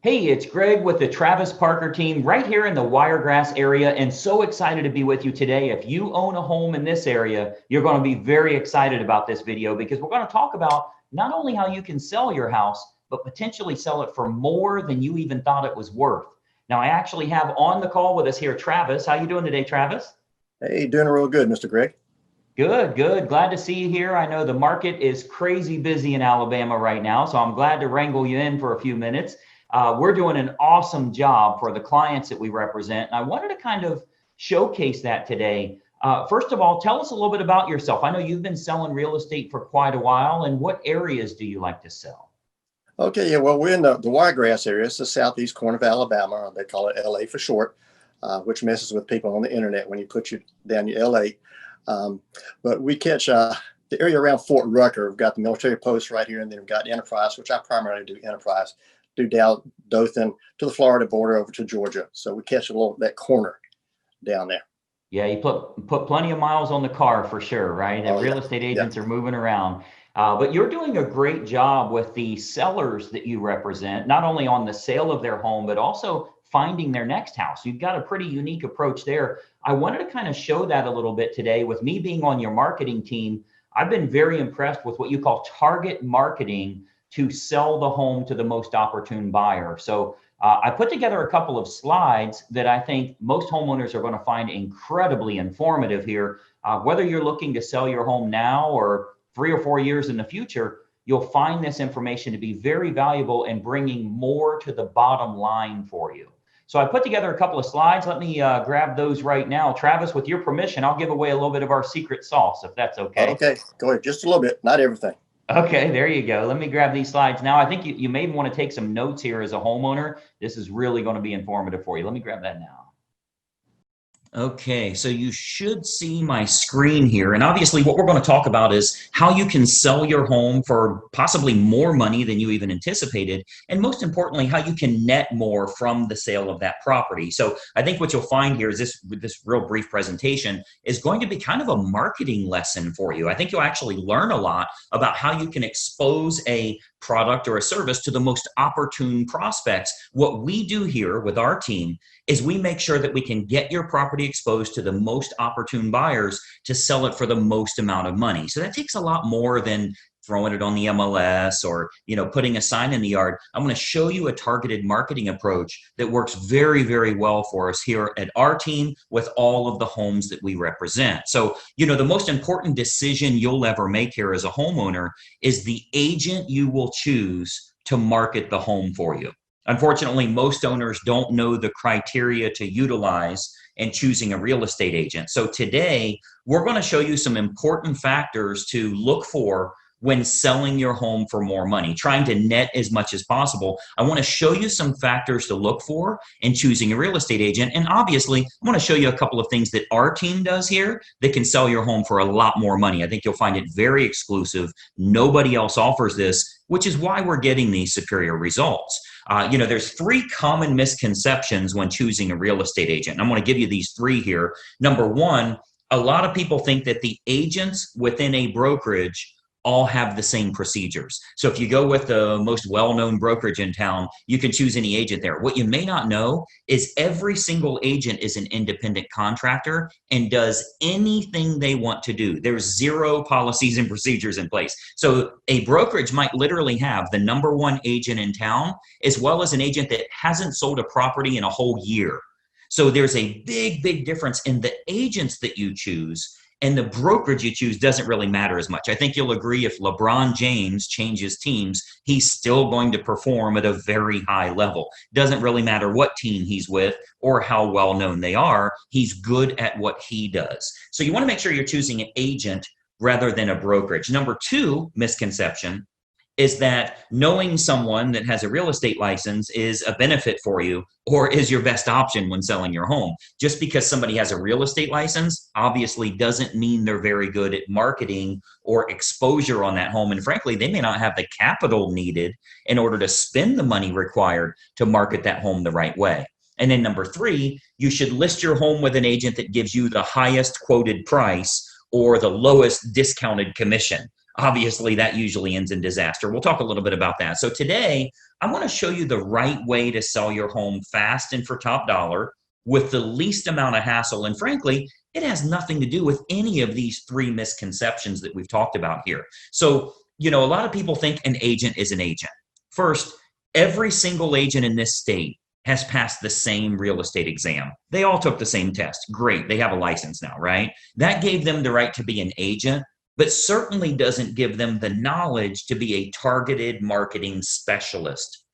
Hey, it's Greg with the Travis Parker team right here in the Wiregrass area, and so excited to be with you today. If you own a home in this area, you're going to be very excited about this video because we're going to talk about not only how you can sell your house, but potentially sell it for more than you even thought it was worth. Now, I actually have on the call with us here, Travis. How you doing today, Travis? Hey, doing real good, Mr. Greg. Good, good. Glad to see you here. I know the market is crazy busy in Alabama right now, so I'm glad to wrangle you in for a few minutes. We're doing an awesome job for the clients that we represent, and I wanted to kind of showcase that today. First of all, tell us a little bit about yourself. I know you've been selling real estate for quite a while, and what areas do you like to sell? Okay, yeah, well, we're in the Wiregrass area. It's the southeast corner of Alabama. They call it LA for short, which messes with people on the internet when you put you down your LA. But we catch the area around Fort Rucker. We've got the military post right here, and then we've got Enterprise, which I primarily do Enterprise, do Dothan to the Florida border over to Georgia. So we catch a little that corner down there. Yeah, you put plenty of miles on the car for sure, right? And Oh yeah, real estate yeah. agents are moving around. But you're doing a great job with the sellers that you represent, not only on the sale of their home, but also finding their next house. You've got a pretty unique approach there. I wanted to kind of show that a little bit today. With me being on your marketing team, I've been very impressed with what you call target marketing to sell the home to the most opportune buyer. So I put together a couple of slides that I think most homeowners are going to find incredibly informative here. Whether you're looking to sell your home now or 3 or 4 years in the future, you'll find this information to be very valuable in bringing more to the bottom line for you. So I put together a couple of slides. Let me grab those right now. Travis, with your permission, I'll give away a little bit of our secret sauce, if that's okay. Okay, go ahead. Just a little bit, not everything. Okay, there you go. Let me grab these slides now. I think you may want to take some notes here as a homeowner. This is really going to be informative for you. Let me grab that now. Okay, so you should see my screen here. And obviously what we're going to talk about is how you can sell your home for possibly more money than you even anticipated. And most importantly, how you can net more from the sale of that property. So I think what you'll find here is this real brief presentation is going to be kind of a marketing lesson for you. I think you'll actually learn a lot about how you can expose a product or a service to the most opportune prospects. What we do here with our team is we make sure that we can get your property exposed to the most opportune buyers to sell it for the most amount of money. So that takes a lot more than throwing it on the MLS or putting a sign in the yard. I'm going to show you a targeted marketing approach that works very, very well for us here at our team with all of the homes that we represent. So, the most important decision you'll ever make here as a homeowner is the agent you will choose to market the home for you. Unfortunately, most owners don't know the criteria to utilize in choosing a real estate agent. So today, we're going to show you some important factors to look for when selling your home for more money, trying to net as much as possible. I want to show you some factors to look for in choosing a real estate agent. And obviously, I want to show you a couple of things that our team does here that can sell your home for a lot more money. I think you'll find it very exclusive. Nobody else offers this, which is why we're getting these superior results. There's three common misconceptions when choosing a real estate agent. And I'm going to give you these three here. Number one, a lot of people think that the agents within a brokerage all have the same procedures. So if you go with the most well-known brokerage in town, you can choose any agent there. What you may not know is every single agent is an independent contractor and does anything they want to do. There's zero policies and procedures in place. So a brokerage might literally have the number one agent in town, as well as an agent that hasn't sold a property in a whole year. So there's a big, big difference in the agents that you choose. And the brokerage you choose doesn't really matter as much. I think you'll agree if LeBron James changes teams, he's still going to perform at a very high level. Doesn't really matter what team he's with or how well known they are. He's good at what he does. So you want to make sure you're choosing an agent rather than a brokerage. Number two misconception is that knowing someone that has a real estate license is a benefit for you or is your best option when selling your home. Just because somebody has a real estate license obviously doesn't mean they're very good at marketing or exposure on that home. And frankly, they may not have the capital needed in order to spend the money required to market that home the right way. And then number three, you should list your home with an agent that gives you the highest quoted price or the lowest discounted commission. obviously that usually ends in disaster. We'll talk a little bit about that. So today, I want to show you the right way to sell your home fast and for top dollar with the least amount of hassle. And frankly, it has nothing to do with any of these three misconceptions that we've talked about here. So, a lot of people think an agent is an agent. First, every single agent in this state has passed the same real estate exam. They all took the same test. Great. They have a license now, right? That gave them the right to be an agent, but certainly doesn't give them the knowledge to be a targeted marketing specialist.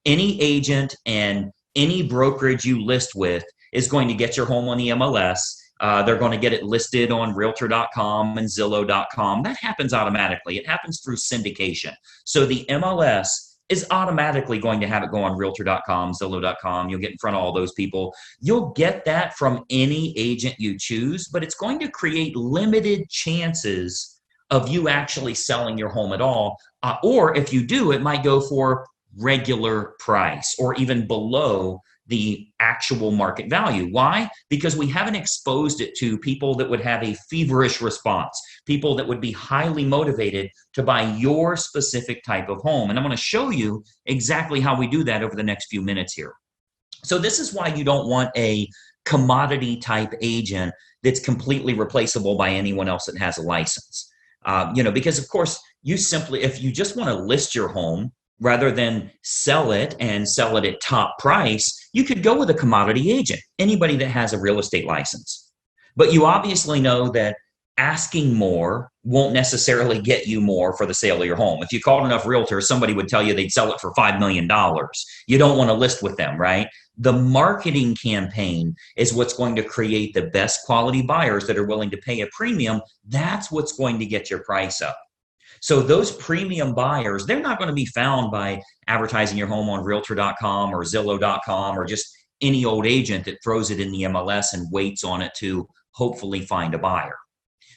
Any agent and any brokerage you list with is going to get your home on the MLS. They're going to get it listed on realtor.com and zillow.com. That happens automatically. It happens through syndication. So the MLS is automatically going to have it go on realtor.com, zillow.com. You'll get in front of all those people. You'll get that from any agent you choose, but it's going to create limited chances of you actually selling your home at all. Or if you do, it might go for regular price or even below the actual market value. Why? Because we haven't exposed it to people that would have a feverish response, people that would be highly motivated to buy your specific type of home. And I'm going to show you exactly how we do that over the next few minutes here. So this is why you don't want a commodity type agent that's completely replaceable by anyone else that has a license. Because of course, if you just want to list your home, rather than sell it and sell it at top price, you could go with a commodity agent, anybody that has a real estate license. But you obviously know that asking more won't necessarily get you more for the sale of your home. If you called enough realtors, somebody would tell you they'd sell it for $5 million. You don't want to list with them, right? The marketing campaign is what's going to create the best quality buyers that are willing to pay a premium. That's what's going to get your price up. So those premium buyers, they're not going to be found by advertising your home on realtor.com or zillow.com or just any old agent that throws it in the MLS and waits on it to hopefully find a buyer.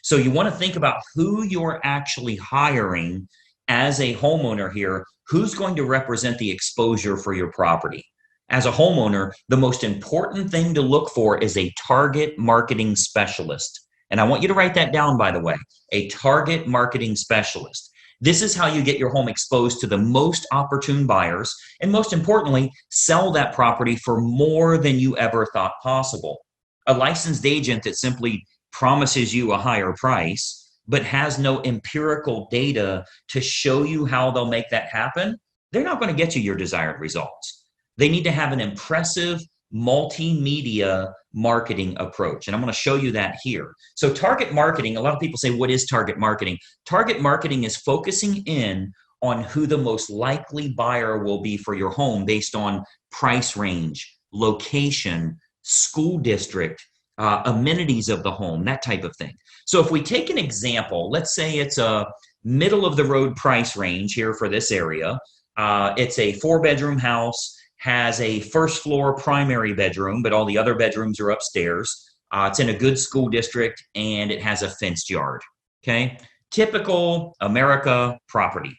So you want to think about who you're actually hiring as a homeowner here, who's going to represent the exposure for your property. As a homeowner, the most important thing to look for is a target marketing specialist. And I want you to write that down, by the way, a target marketing specialist. This is how you get your home exposed to the most opportune buyers, and most importantly, sell that property for more than you ever thought possible. A licensed agent that simply promises you a higher price, but has no empirical data to show you how they'll make that happen, they're not going to get you your desired results. They need to have an impressive multimedia marketing approach. And I'm going to show you that here. So target marketing, a lot of people say, what is target marketing? Target marketing is focusing in on who the most likely buyer will be for your home based on price range, location, school district, amenities of the home, that type of thing. So if we take an example, let's say it's a middle of the road price range here for this area. It's a 4-bedroom house, has a first floor primary bedroom, but all the other bedrooms are upstairs. It's in a good school district and it has a fenced yard. Okay. Typical America property.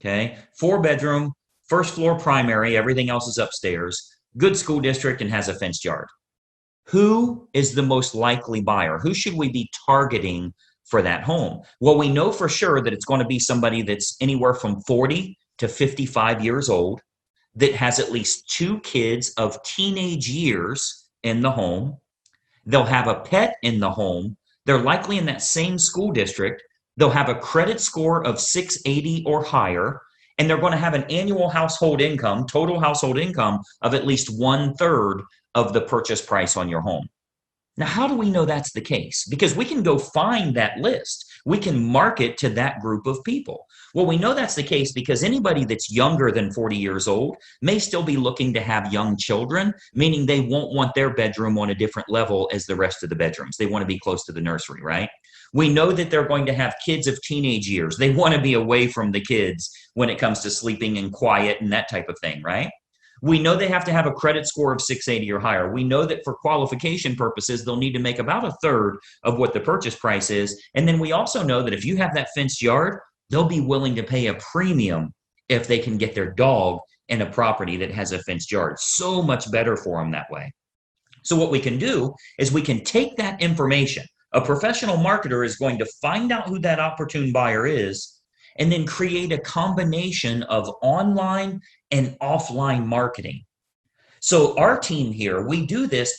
Okay. 4-bedroom, first floor primary, everything else is upstairs, good school district and has a fenced yard. Who is the most likely buyer? Who should we be targeting for that home? Well, we know for sure that it's going to be somebody that's anywhere from 40 to 55 years old, that has at least 2 kids of teenage years in the home. They'll have a pet in the home. They're likely in that same school district. They'll have a credit score of 680 or higher, and they're going to have an annual household income, total household income of at least 1/3 of the purchase price on your home. Now, how do we know that's the case? Because we can go find that list. We can market to that group of people. Well, we know that's the case because anybody that's younger than 40 years old may still be looking to have young children, meaning they won't want their bedroom on a different level as the rest of the bedrooms. They want to be close to the nursery, right? We know that they're going to have kids of teenage years. They want to be away from the kids when it comes to sleeping and quiet and that type of thing, right? We know they have to have a credit score of 680 or higher. We know that for qualification purposes, they'll need to make about 1/3 of what the purchase price is. And then we also know that if you have that fenced yard, they'll be willing to pay a premium if they can get their dog in a property that has a fenced yard. So much better for them that way. So what we can do is we can take that information. A professional marketer is going to find out who that opportune buyer is, and then create a combination of online and offline marketing. So our team here, we do this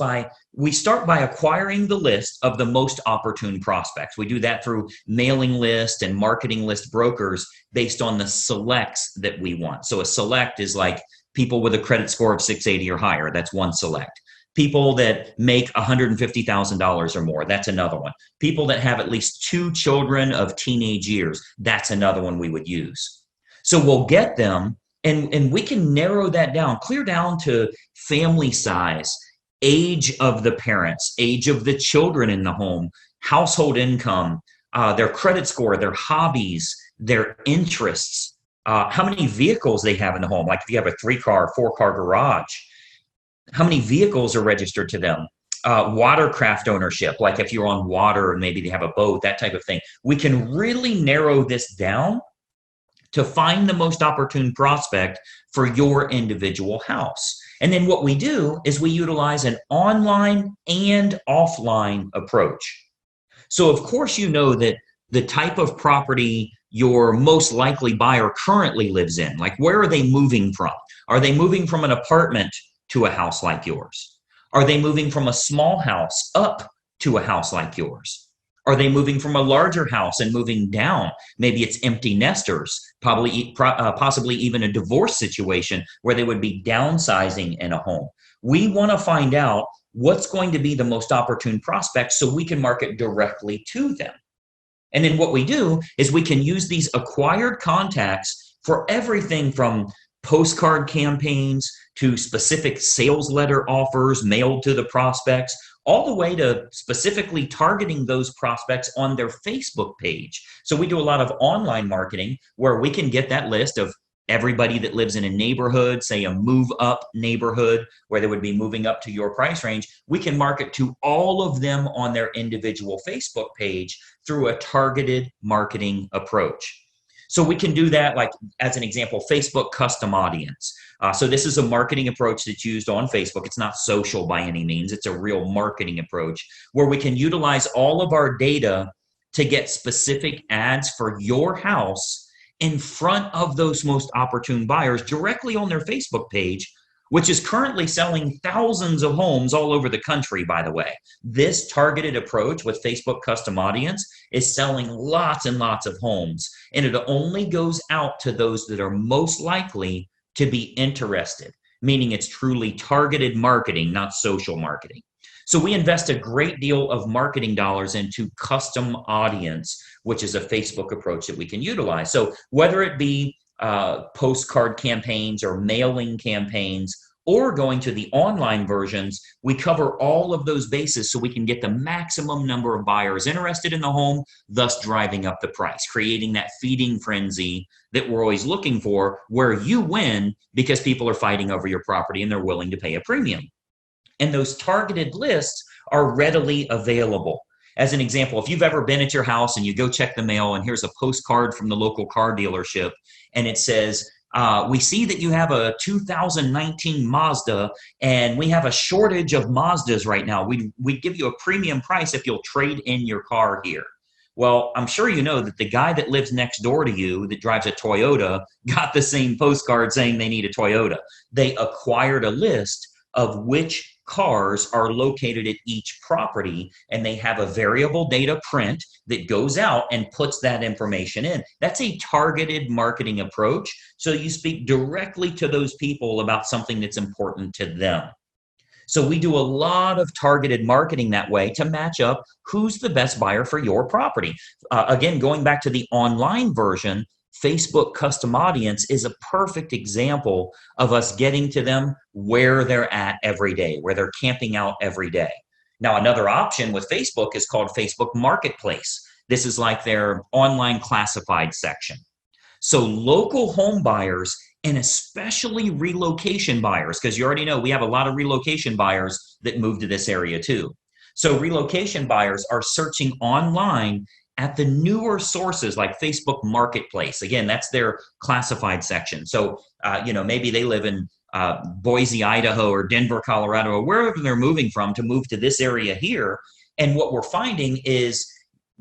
we start by acquiring the list of the most opportune prospects. We do that through mailing list and marketing list brokers based on the selects that we want. So a select is like people with a credit score of 680 or higher. That's one select. People that make $150,000 or more, that's another one. People that have at least 2 children of teenage years, that's another one we would use. So we'll get them, and we can narrow that down, clear down to family size, age of the parents, age of the children in the home, household income, their credit score, their hobbies, their interests, how many vehicles they have in the home. Like if you have a 3-car, 4-car garage, how many vehicles are registered to them? Watercraft ownership, like if you're on water and maybe they have a boat, that type of thing. We can really narrow this down to find the most opportune prospect for your individual house. And then what we do is we utilize an online and offline approach. So of course, you know that the type of property your most likely buyer currently lives in, like where are they moving from? Are they moving from an apartment to a house like yours? Are they moving from a small house up to a house like yours? Are they moving from a larger house and moving down? Maybe it's empty nesters, possibly even a divorce situation where they would be downsizing in a home. We want to find out what's going to be the most opportune prospect so we can market directly to them. And then what we do is we can use these acquired contacts for everything from postcard campaigns to specific sales letter offers mailed to the prospects, all the way to specifically targeting those prospects on their Facebook page. So we do a lot of online marketing where we can get that list of everybody that lives in a neighborhood, say a move up neighborhood where they would be moving up to your price range. We can market to all of them on their individual Facebook page through a targeted marketing approach. So we can do that, like as an example, Facebook custom audience. So this is a marketing approach that's used on Facebook. It's not social by any means. It's a real marketing approach where we can utilize all of our data to get specific ads for your house in front of those most opportune buyers directly on their Facebook page, which is currently selling thousands of homes all over the country, by the way. This targeted approach with Facebook custom audience is selling lots and lots of homes, and it only goes out to those that are most likely to be interested, meaning it's truly targeted marketing, not social marketing. So we invest a great deal of marketing dollars into custom audience, which is a Facebook approach that we can utilize. So whether it be postcard campaigns or mailing campaigns or going to the online versions, we cover all of those bases so we can get the maximum number of buyers interested in the home, thus driving up the price, creating that feeding frenzy that we're always looking for, where you win because people are fighting over your property and they're willing to pay a premium. And those targeted lists are readily available. As an example, if you've ever been at your house and you go check the mail and here's a postcard from the local car dealership and it says, we see that you have a 2019 Mazda and we have a shortage of Mazdas right now. We'd give you a premium price if you'll trade in your car here. Well, I'm sure you know that the guy that lives next door to you that drives a Toyota got the same postcard saying they need a Toyota. They acquired a list of which cars are located at each property, and they have a variable data print that goes out and puts that information in. That's a targeted marketing approach. So you speak directly to those people about something that's important to them. So we do a lot of targeted marketing that way to match up who's the best buyer for your property. Again, going back to the online version, Facebook custom audience is a perfect example of us getting to them where they're at every day, where they're camping out every day. Now, another option with Facebook is called Facebook Marketplace. This is like their online classified section. So local home buyers and especially relocation buyers, because you already know we have a lot of relocation buyers that move to this area too. So relocation buyers are searching online at the newer sources like Facebook Marketplace. Again, that's their classified section. So, maybe they live in Boise, Idaho, or Denver, Colorado, or wherever they're moving from to move to this area here. And what we're finding is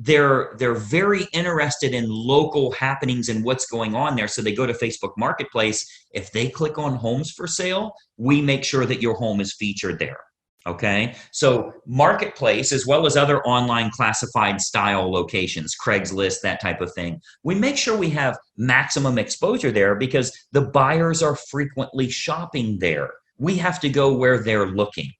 they're very interested in local happenings and what's going on there. So they go to Facebook Marketplace. If they click on homes for sale, we make sure that your home is featured there. Okay. So Marketplace, as well as other online classified style locations, Craigslist, that type of thing, we make sure we have maximum exposure there because the buyers are frequently shopping there. We have to go where they're looking.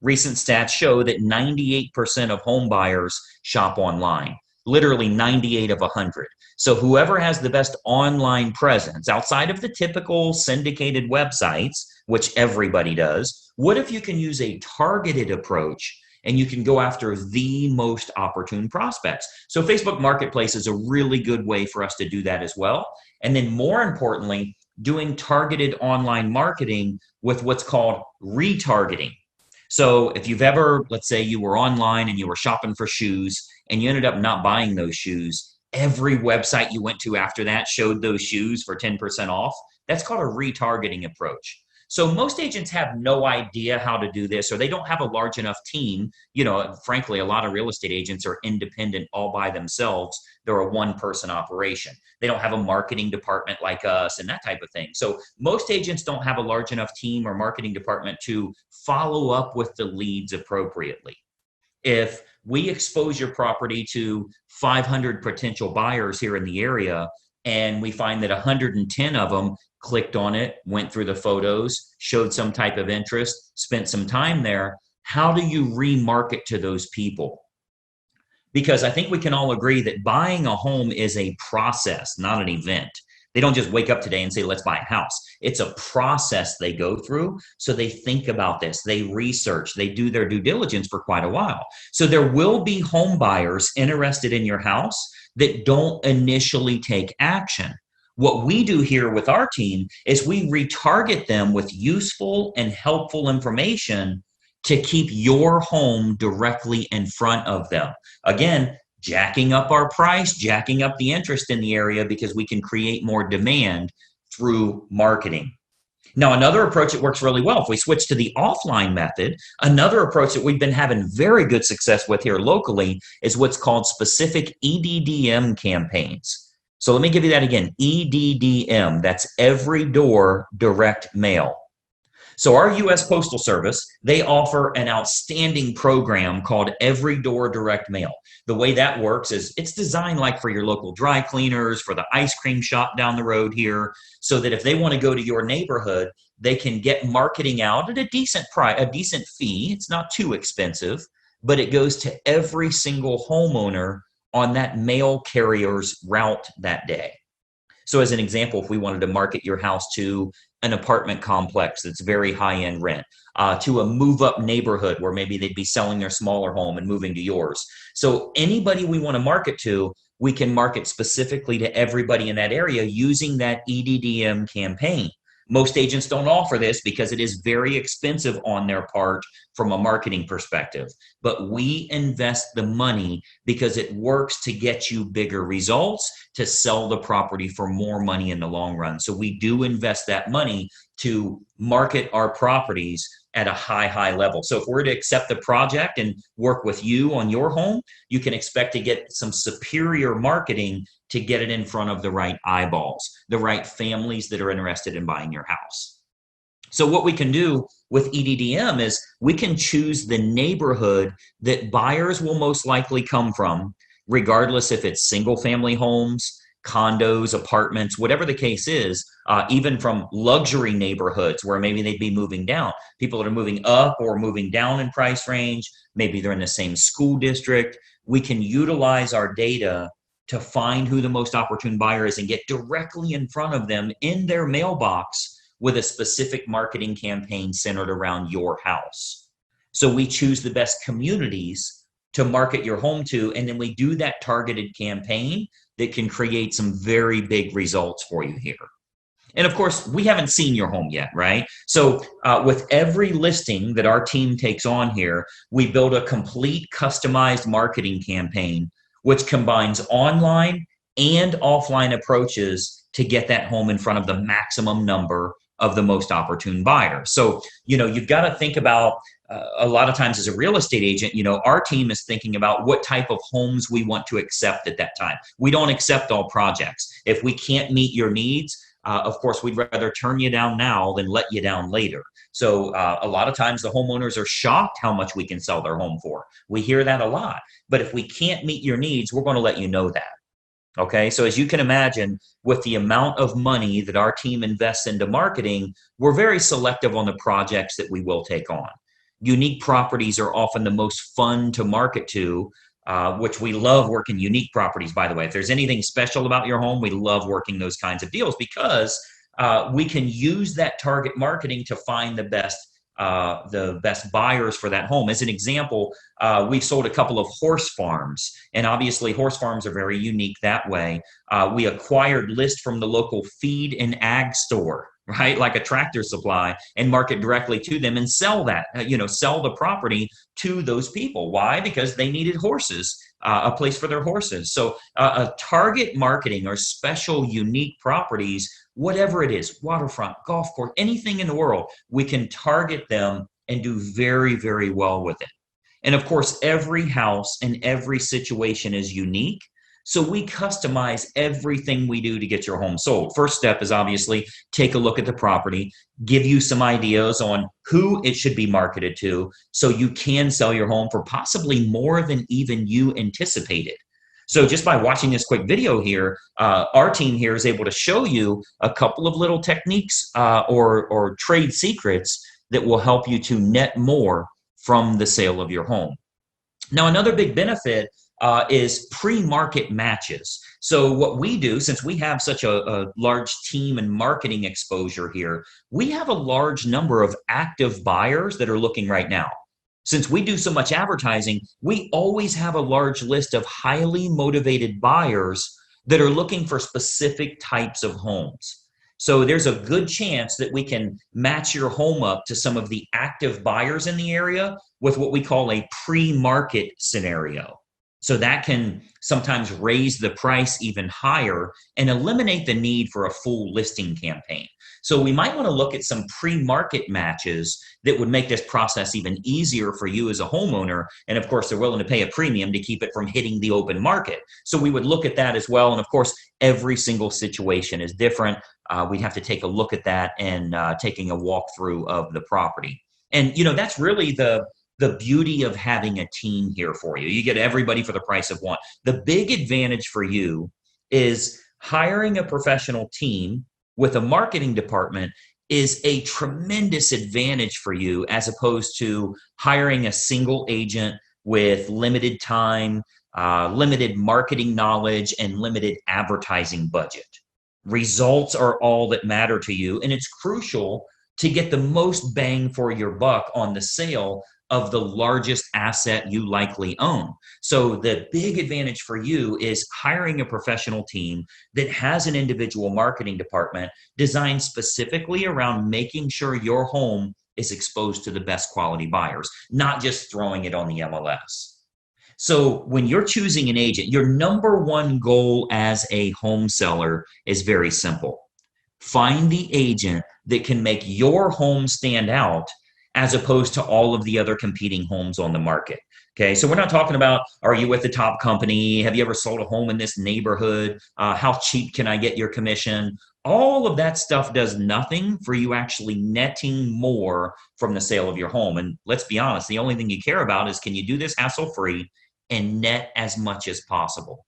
Recent stats show that 98% of home buyers shop online, literally 98 of 100. So whoever has the best online presence outside of the typical syndicated websites, which everybody does, what if you can use a targeted approach and you can go after the most opportune prospects? So Facebook Marketplace is a really good way for us to do that as well. And then more importantly, doing targeted online marketing with what's called retargeting. So if you've ever, let's say you were online and you were shopping for shoes and you ended up not buying those shoes, every website you went to after that showed those shoes for 10% off. That's called a retargeting approach. So most agents have no idea how to do this, or they don't have a large enough team. You know, frankly, a lot of real estate agents are independent all by themselves. They're a one-person operation. They don't have a marketing department like us and that type of thing. So most agents don't have a large enough team or marketing department to follow up with the leads appropriately. If we expose your property to 500 potential buyers here in the area, and we find that 110 of them clicked on it, went through the photos, showed some type of interest, spent some time there, how do you remarket to those people? Because I think we can all agree that buying a home is a process, not an event. They don't just wake up today and say, let's buy a house. It's a process they go through. So they think about this, they research, they do their due diligence for quite a while. So there will be home buyers interested in your house that don't initially take action. What we do here with our team is we retarget them with useful and helpful information to keep your home directly in front of them. Again, jacking up our price, jacking up the interest in the area because we can create more demand through marketing. Now, another approach that works really well, if we switch to the offline method, another approach that we've been having very good success with here locally is what's called specific EDDM campaigns. So let me give you that again, EDDM, that's Every Door Direct Mail. So our U.S. Postal Service, they offer an outstanding program called Every Door Direct Mail. The way that works is it's designed like for your local dry cleaners, for the ice cream shop down the road here, so that if they want to go to your neighborhood, they can get marketing out at a decent price, a decent fee. It's not too expensive, but it goes to every single homeowner on that mail carrier's route that day. So as an example, if we wanted to market your house to an apartment complex that's very high-end rent, to a move-up neighborhood where maybe they'd be selling their smaller home and moving to yours. So anybody we want to market to, we can market specifically to everybody in that area using that EDDM campaign. Most agents don't offer this because it is very expensive on their part from a marketing perspective. But we invest the money because it works to get you bigger results, to sell the property for more money in the long run. So we do invest that money to market our properties at a high level. So if we're to accept the project and work with you on your home, you can expect to get some superior marketing to get it in front of the right eyeballs, the right families that are interested in buying your house. So what we can do with EDDM is we can choose the neighborhood that buyers will most likely come from, regardless if it's single family homes, condos, apartments, whatever the case is, even from luxury neighborhoods where maybe they'd be moving down. People that are moving up or moving down in price range, maybe they're in the same school district. We can utilize our data to find who the most opportune buyer is and get directly in front of them in their mailbox with a specific marketing campaign centered around your house. So we choose the best communities to market your home to, and then we do that targeted campaign that can create some very big results for you here. And of course, we haven't seen your home yet, right? So with every listing that our team takes on here, we build a complete customized marketing campaign, which combines online and offline approaches to get that home in front of the maximum number of the most opportune buyers. So, you've got to think about a lot of times as a real estate agent, our team is thinking about what type of homes we want to accept at that time. We don't accept all projects. If we can't meet your needs, of course, we'd rather turn you down now than let you down later. So a lot of times the homeowners are shocked how much we can sell their home for. We hear that a lot. But if we can't meet your needs, we're going to let you know that. Okay, so as you can imagine, with the amount of money that our team invests into marketing, we're very selective on the projects that we will take on. Unique properties are often the most fun to market to, which we love working unique properties, by the way. If there's anything special about your home, we love working those kinds of deals because we can use that target marketing to find the best buyers for that home. As an example, we've sold a couple of horse farms, and obviously horse farms are very unique that way. We acquired lists from the local feed and ag store, right? Like a Tractor Supply, and market directly to them and sell that, sell the property to those people. Why? Because they needed horses, a place for their horses. So a target marketing or special unique properties, whatever it is, waterfront, golf course, anything in the world, we can target them and do very, very well with it. And of course, every house and every situation is unique. So we customize everything we do to get your home sold. First step is obviously take a look at the property, give you some ideas on who it should be marketed to so you can sell your home for possibly more than even you anticipated. So just by watching this quick video here, our team here is able to show you a couple of little techniques or trade secrets that will help you to net more from the sale of your home. Now, another big benefit is pre-market matches. So what we do, since we have such a large team and marketing exposure here, we have a large number of active buyers that are looking right now. Since we do so much advertising, we always have a large list of highly motivated buyers that are looking for specific types of homes. So there's a good chance that we can match your home up to some of the active buyers in the area with what we call a pre-market scenario. So that can sometimes raise the price even higher and eliminate the need for a full listing campaign. So we might want to look at some pre-market matches that would make this process even easier for you as a homeowner. And of course, they're willing to pay a premium to keep it from hitting the open market. So we would look at that as well. And of course, every single situation is different. We'd have to take a look at that and taking a walkthrough of the property. And, that's really the beauty of having a team here for you. You get everybody for the price of one. The big advantage for you is hiring a professional team with a marketing department is a tremendous advantage for you as opposed to hiring a single agent with limited time, limited marketing knowledge, and limited advertising budget. Results are all that matter to you, and it's crucial to get the most bang for your buck on the sale of the largest asset you likely own. So the big advantage for you is hiring a professional team that has an individual marketing department designed specifically around making sure your home is exposed to the best quality buyers, not just throwing it on the MLS. So when you're choosing an agent, your number one goal as a home seller is very simple. Find the agent that can make your home stand out as opposed to all of the other competing homes on the market. Okay, so we're not talking about, are you with the top company? Have you ever sold a home in this neighborhood? How cheap can I get your commission? All of that stuff does nothing for you actually netting more from the sale of your home. And let's be honest, the only thing you care about is, can you do this hassle-free and net as much as possible?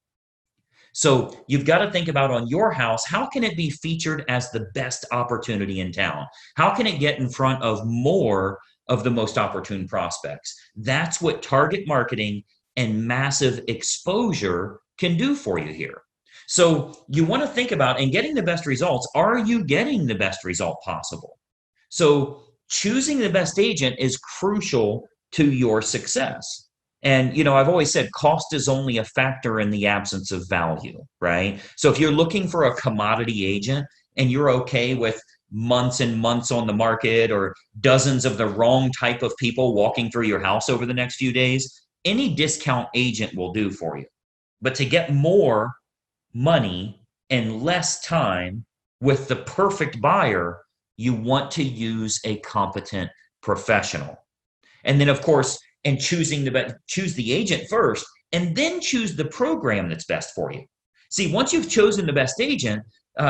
So you've got to think about, on your house, how can it be featured as the best opportunity in town? How can it get in front of more of the most opportune prospects? That's what target marketing and massive exposure can do for you here. So you want to think about, in getting the best results, are you getting the best result possible? So choosing the best agent is crucial to your success. And, I've always said cost is only a factor in the absence of value, right? So if you're looking for a commodity agent and you're okay with months and months on the market or dozens of the wrong type of people walking through your house over the next few days, any discount agent will do for you. But to get more money and less time with the perfect buyer, you want to use a competent professional. And then, of course, and choose the agent first, and then choose the program that's best for you. See, once you've chosen the best agent,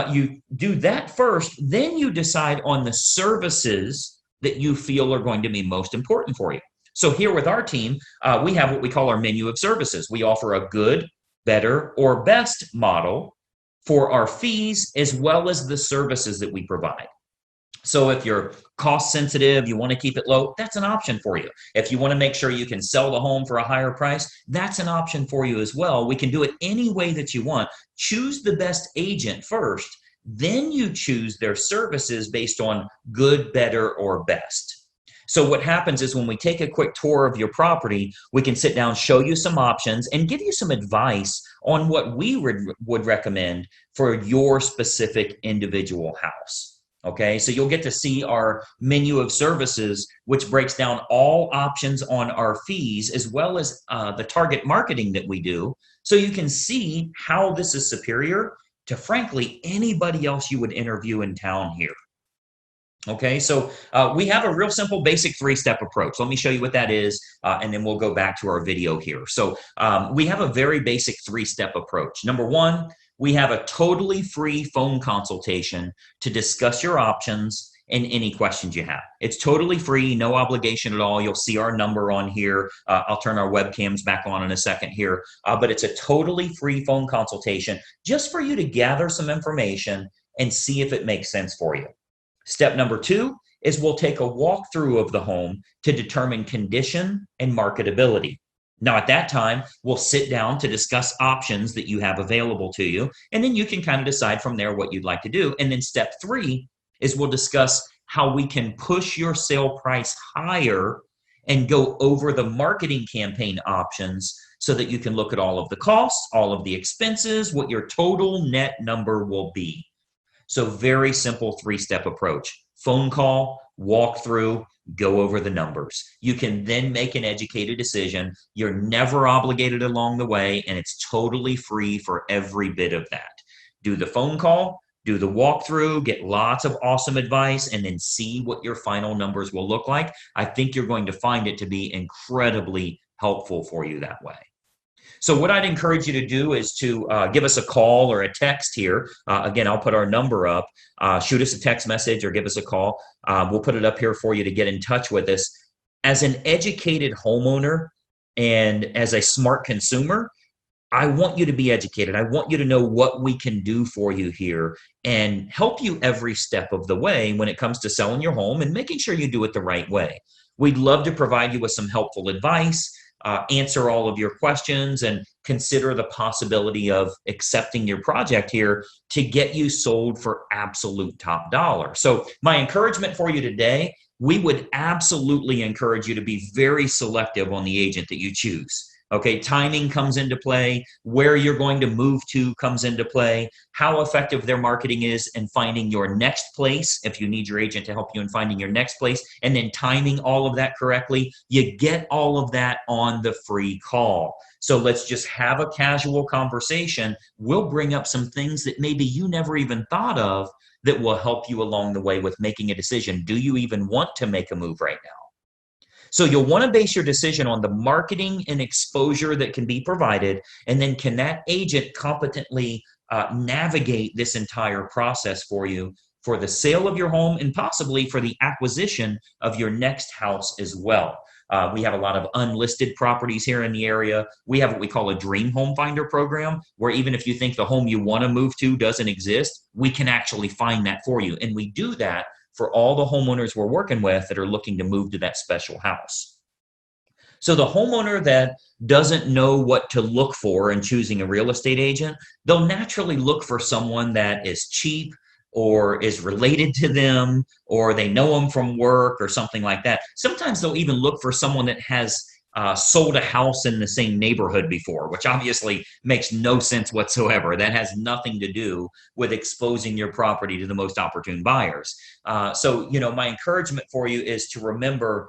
you do that first, then you decide on the services that you feel are going to be most important for you. So here with our team, we have what we call our menu of services. We offer a good, better, or best model for our fees as well as the services that we provide. So if you're cost sensitive, you want to keep it low, that's an option for you. If you want to make sure you can sell the home for a higher price, that's an option for you as well. We can do it any way that you want. Choose the best agent first, then you choose their services based on good, better, or best. So what happens is when we take a quick tour of your property, we can sit down, show you some options, and give you some advice on what we would recommend for your specific individual house. Okay, so you'll get to see our menu of services, which breaks down all options on our fees, as well as the target marketing that we do. So you can see how this is superior to, frankly, anybody else you would interview in town here. Okay, so we have a real simple basic three-step approach. Let me show you what that is, and then we'll go back to our video here. So we have a very basic three-step approach. Number one, we have a totally free phone consultation to discuss your options and any questions you have. It's totally free, no obligation at all. You'll see our number on here. I'll turn our webcams back on in a second here, but it's a totally free phone consultation just for you to gather some information and see if it makes sense for you. Step number two is we'll take a walkthrough of the home to determine condition and marketability. Now, at that time, we'll sit down to discuss options that you have available to you, and then you can kind of decide from there what you'd like to do. And then step three is we'll discuss how we can push your sale price higher and go over the marketing campaign options so that you can look at all of the costs, all of the expenses, what your total net number will be. So very simple three-step approach. Phone call, walk through, go over the numbers. You can then make an educated decision. You're never obligated along the way, and it's totally free for every bit of that. Do the phone call, do the walkthrough, get lots of awesome advice, and then see what your final numbers will look like. I think you're going to find it to be incredibly helpful for you that way. So what I'd encourage you to do is to give us a call or a text here. Again, I'll put our number up. Shoot us a text message or give us a call. We'll put it up here for you to get in touch with us. As an educated homeowner and as a smart consumer, I want you to be educated. I want you to know what we can do for you here and help you every step of the way when it comes to selling your home and making sure you do it the right way. We'd love to provide you with some helpful advice, answer all of your questions, and consider the possibility of accepting your project here to get you sold for absolute top dollar. So my encouragement for you today, we would absolutely encourage you to be very selective on the agent that you choose. Okay, timing comes into play, where you're going to move to comes into play, how effective their marketing is in finding your next place, if you need your agent to help you in finding your next place, and then timing all of that correctly. You get all of that on the free call. So let's just have a casual conversation. We'll bring up some things that maybe you never even thought of that will help you along the way with making a decision. Do you even want to make a move right now? So you'll want to base your decision on the marketing and exposure that can be provided, and then can that agent competently navigate this entire process for you for the sale of your home and possibly for the acquisition of your next house as well. We have a lot of unlisted properties here in the area. We have what we call a dream home finder program, where even if you think the home you want to move to doesn't exist, we can actually find that for you. And we do that for all the homeowners we're working with that are looking to move to that special house. So the homeowner that doesn't know what to look for in choosing a real estate agent, they'll naturally look for someone that is cheap or is related to them, or they know them from work or something like that. Sometimes they'll even look for someone that has sold a house in the same neighborhood before, which obviously makes no sense whatsoever. That has nothing to do with exposing your property to the most opportune buyers. So, my encouragement for you is to remember,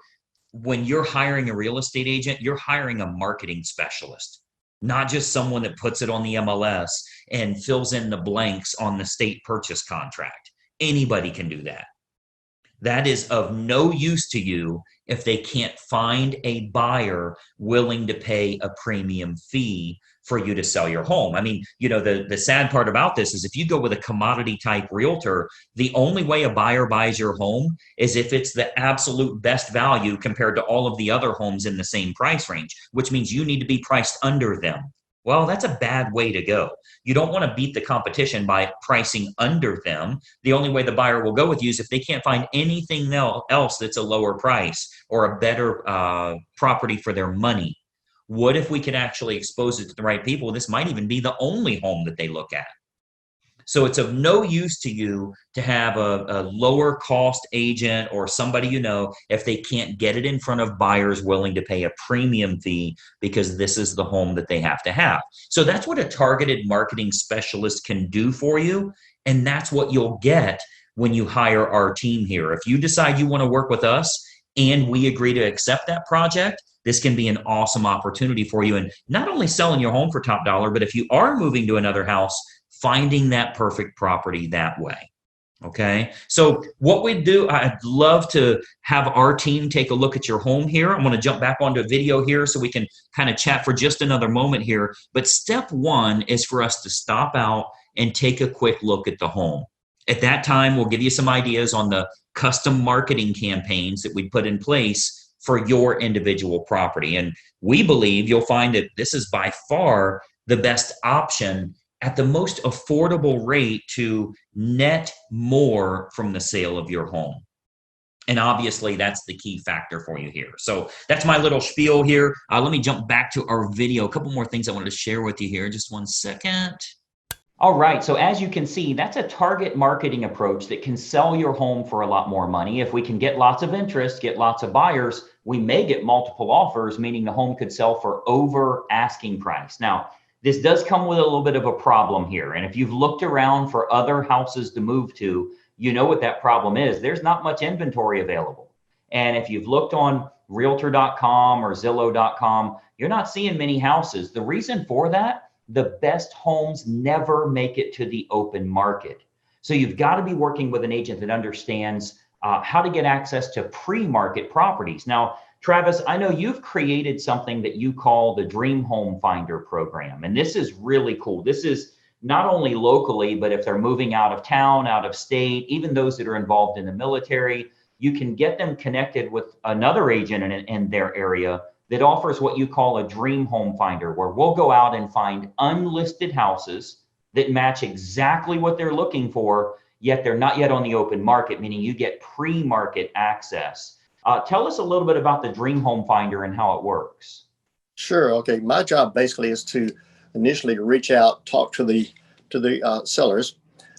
when you're hiring a real estate agent, you're hiring a marketing specialist, not just someone that puts it on the MLS and fills in the blanks on the state purchase contract. Anybody can do that. That is of no use to you if they can't find a buyer willing to pay a premium fee for you to sell your home. I mean, the sad part about this is if you go with a commodity type realtor, the only way a buyer buys your home is if it's the absolute best value compared to all of the other homes in the same price range, which means you need to be priced under them. Well, that's a bad way to go. You don't want to beat the competition by pricing under them. The only way the buyer will go with you is if they can't find anything else that's a lower price or a better property for their money. What if we could actually expose it to the right people? This might even be the only home that they look at. So it's of no use to you to have a lower cost agent or somebody if they can't get it in front of buyers willing to pay a premium fee because this is the home that they have to have. So that's what a targeted marketing specialist can do for you. And that's what you'll get when you hire our team here. If you decide you want to work with us and we agree to accept that project, this can be an awesome opportunity for you. And not only selling your home for top dollar, but if you are moving to another house, finding that perfect property that way. Okay. So what we do, I'd love to have our team take a look at your home here. I'm going to jump back onto a video here so we can kind of chat for just another moment here. But step one is for us to stop out and take a quick look at the home. At that time, we'll give you some ideas on the custom marketing campaigns that we put in place for your individual property. And we believe you'll find that this is by far the best option at the most affordable rate to net more from the sale of your home. And obviously, that's the key factor for you here. So that's my little spiel here. Let me jump back to our video. A couple more things I wanted to share with you here. Just one second. All right, so as you can see, that's a target marketing approach that can sell your home for a lot more money. If we can get lots of interest, get lots of buyers, we may get multiple offers, meaning the home could sell for over asking price. Now, this does come with a little bit of a problem here. And if you've looked around for other houses to move to, you know what that problem is. There's not much inventory available. And if you've looked on realtor.com or Zillow.com, you're not seeing many houses. The reason for that, the best homes never make it to the open market. So you've got to be working with an agent that understands how to get access to pre-market properties. Now, Travis, I know you've created something that you call the Dream Home Finder program, and this is really cool. This is not only locally, but if they're moving out of town, out of state, even those that are involved in the military, you can get them connected with another agent in their area that offers what you call a Dream Home Finder, where we'll go out and find unlisted houses that match exactly what they're looking for, yet they're not yet on the open market, meaning you get pre-market access. Tell us a little bit about the Dream Home Finder and how it works. Sure. Okay. My job basically is to initially reach out, talk to the sellers,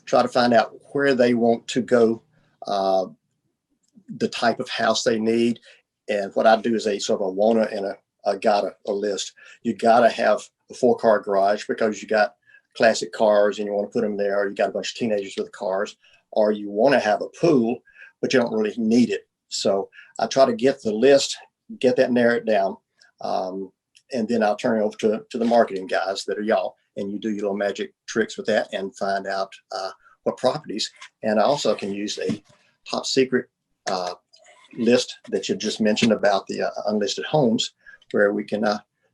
try to find out where they want to go, the type of house they need. And what I do is a sort of a wanna and a gotta list. You gotta have a 4-car garage because you got classic cars and you want to put them there, or you got a bunch of teenagers with cars, or you want to have a pool, but you don't really need it. So I try to get the list, get that narrowed down, and then I'll turn it over to the marketing guys that are y'all, and you do your little magic tricks with that and find out what properties. And I also can use a top secret list that you just mentioned about the unlisted homes, where we can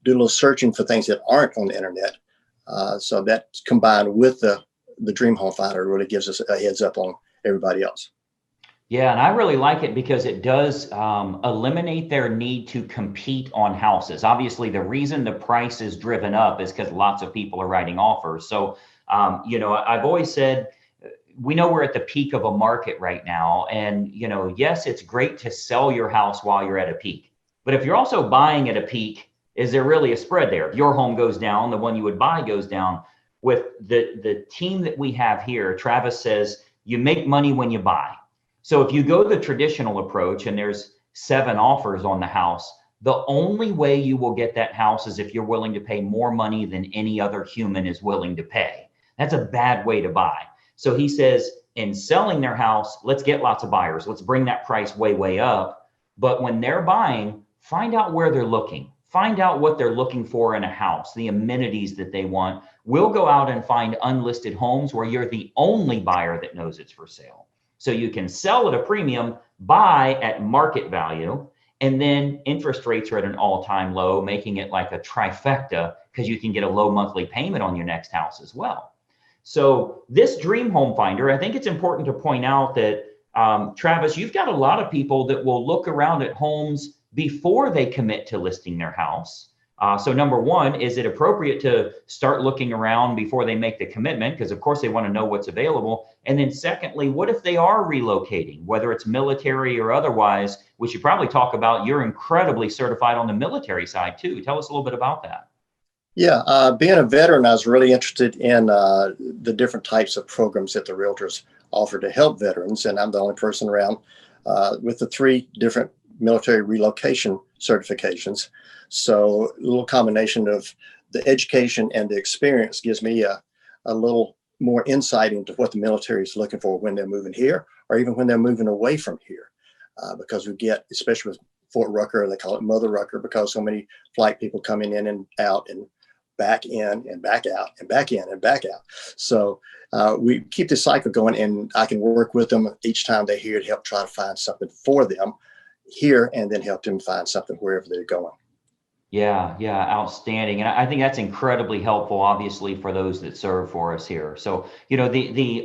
do a little searching for things that aren't on the internet. So that combined with the Dream Home Finder really gives us a heads up on everybody else. Yeah, and I really like it because it does eliminate their need to compete on houses. Obviously, the reason the price is driven up is because lots of people are writing offers. So, I've always said, we know we're at the peak of a market right now. And, yes, it's great to sell your house while you're at a peak. But if you're also buying at a peak, is there really a spread there? If your home goes down, the one you would buy goes down. With the team that we have here, Travis says, you make money when you buy. So if you go the traditional approach and there's 7 offers on the house, the only way you will get that house is if you're willing to pay more money than any other human is willing to pay. That's a bad way to buy. So he says, in selling their house, let's get lots of buyers. Let's bring that price way, way up. But when they're buying, find out where they're looking. Find out what they're looking for in a house, the amenities that they want. We'll go out and find unlisted homes where you're the only buyer that knows it's for sale. So you can sell at a premium, buy at market value, and then interest rates are at an all-time low, making it like a trifecta because you can get a low monthly payment on your next house as well. So this Dream Home Finder, I think it's important to point out that, Travis, you've got a lot of people that will look around at homes before they commit to listing their house. So number one, is it appropriate to start looking around before they make the commitment? Because of course they want to know what's available. And then secondly, what if they are relocating, whether it's military or otherwise? We should probably talk about, you're incredibly certified on the military side too. Tell us a little bit about that. Yeah, being a veteran, I was really interested in the different types of programs that the realtors offer to help veterans. And I'm the only person around with the 3 different military relocation certifications. So a little combination of the education and the experience gives me a little more insight into what the military is looking for when they're moving here, or even when they're moving away from here. Because we get, especially with Fort Rucker, they call it Mother Rucker, because so many flight people coming in and out and back in and back out and back in and back out. So we keep this cycle going, and I can work with them each time they're here to help try to find something for them here, and then help them find something wherever they're going. Yeah, outstanding. And I think that's incredibly helpful, obviously, for those that serve for us here. So, the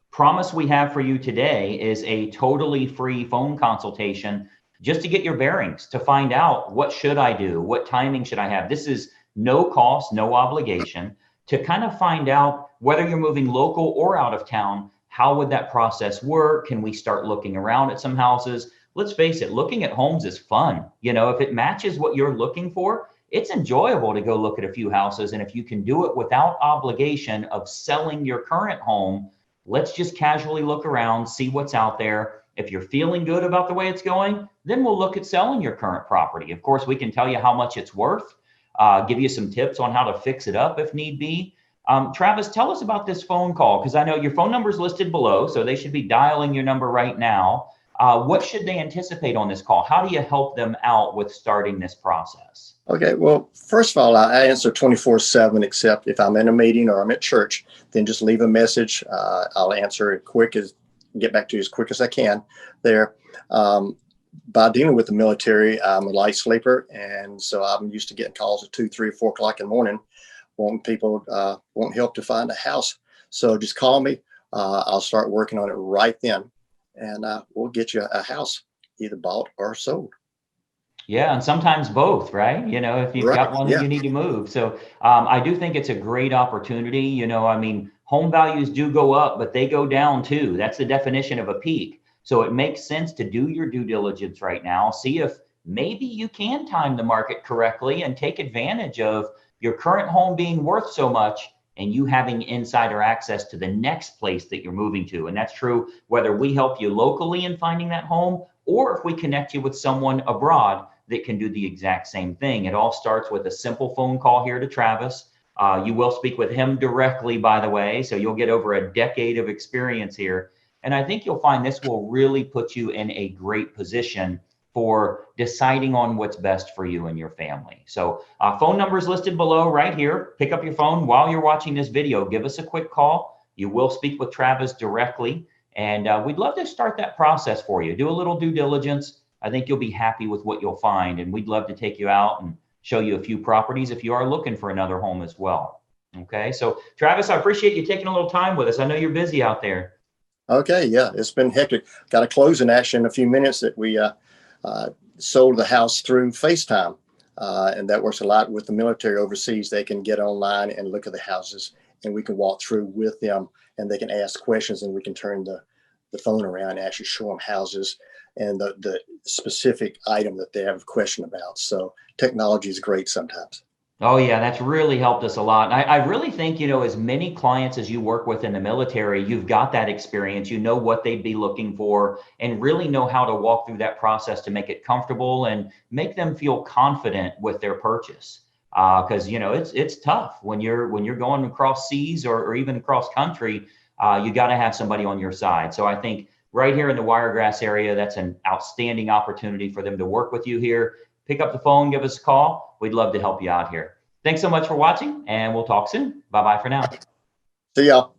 promise we have for you today is a totally free phone consultation just to get your bearings, to find out what should I do, what timing should I have. This is no cost, no obligation, to kind of find out whether you're moving local or out of town. How would that process work? Can we start looking around at some houses? Let's face it, looking at homes is fun. If it matches what you're looking for, it's enjoyable to go look at a few houses. And if you can do it without obligation of selling your current home, let's just casually look around, see what's out there. If you're feeling good about the way it's going, then we'll look at selling your current property. Of course, we can tell you how much it's worth, give you some tips on how to fix it up if need be. Travis, tell us about this phone call, because I know your phone number is listed below, so they should be dialing your number right now. What should they anticipate on this call? How do you help them out with starting this process? Okay, well, first of all, I answer 24/7, except if I'm in a meeting or I'm at church, then just leave a message. I'll answer it get back to you as quick as I can there. By dealing with the military, I'm a light sleeper, and so I'm used to getting calls at 2, 3, 4 o'clock in the morning, wanting help to find a house. So just call me. I'll start working on it right then, and we'll get you a house either bought or sold. Yeah, and sometimes both, right? If you've got one that you need to move. So I do think it's a great opportunity. Home values do go up, but they go down too. That's the definition of a peak. So it makes sense to do your due diligence right now. See if maybe you can time the market correctly and take advantage of your current home being worth so much and you having insider access to the next place that you're moving to. And that's true whether we help you locally in finding that home, or if we connect you with someone abroad that can do the exact same thing. It all starts with a simple phone call here to Travis. You will speak with him directly, by the way, so you'll get over a decade of experience here. And I think you'll find this will really put you in a great position for deciding on what's best for you and your family. So phone number is listed below right here. Pick up your phone while you're watching this video. Give us a quick call. You will speak with Travis directly. And we'd love to start that process for you. Do a little due diligence. I think you'll be happy with what you'll find. And we'd love to take you out and show you a few properties if you are looking for another home as well. Okay, so Travis, I appreciate you taking a little time with us. I know you're busy out there. Okay, yeah, it's been hectic. Got a closing action in a few minutes that we sold the house through FaceTime. And that works a lot with the military overseas. They can get online and look at the houses, and we can walk through with them, and they can ask questions, and we can turn the phone around and actually show them houses and the specific item that they have a question about. So technology is great sometimes. Oh yeah, that's really helped us a lot. And I really think, as many clients as you work with in the military, you've got that experience, what they'd be looking for, and really know how to walk through that process to make it comfortable and make them feel confident with their purchase. Because it's tough when you're going across seas or even across country. You got to have somebody on your side. So I think right here in the Wiregrass area, that's an outstanding opportunity for them to work with you here. Pick up the phone, give us a call. We'd love to help you out here. Thanks so much for watching, and we'll talk soon. Bye-bye for now. See y'all.